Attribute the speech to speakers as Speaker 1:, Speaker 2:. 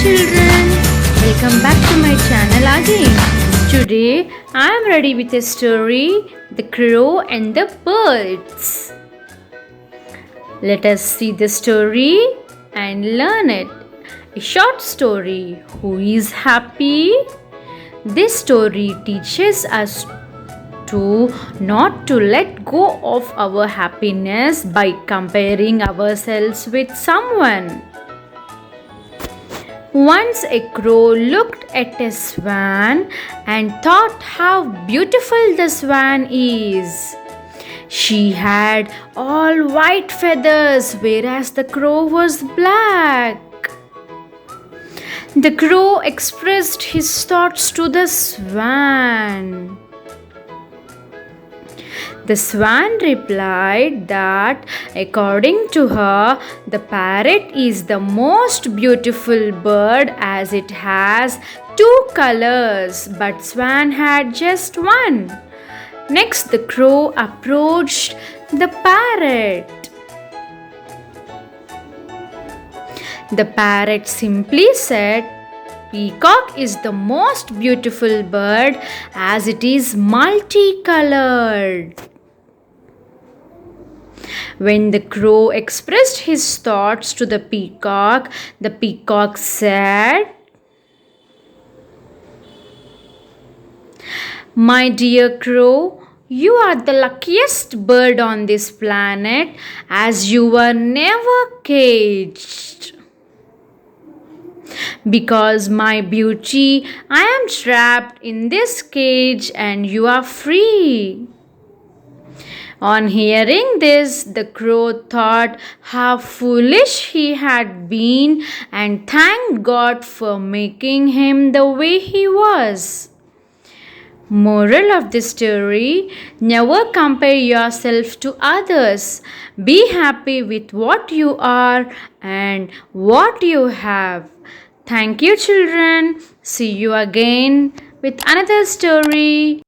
Speaker 1: children, welcome back to my channel again. Today I am ready with a story, The Crow and the Birds. Let us see the story and learn it. A short story, Who is Happy? This story teaches us to not to let go of our happiness by comparing ourselves with someone. Once a crow looked at a swan and thought how beautiful the swan is. She had all white feathers, whereas the crow was black. The crow expressed his thoughts to the swan. The swan replied that according to her, the parrot is the most beautiful bird as it has 2 colors, but swan had just one. Next, the crow approached the parrot. The parrot simply said, "Peacock is the most beautiful bird as it is multicolored." When the crow expressed his thoughts to the peacock said, "My dear crow, you are the luckiest bird on this planet as you were never caged. Because my beauty, I am trapped in this cage and you are free." On hearing this, the crow thought how foolish he had been and thanked God for making him the way he was. Moral of the story: never compare yourself to others. Be happy with what you are and what you have. Thank you, children. See you again with another story.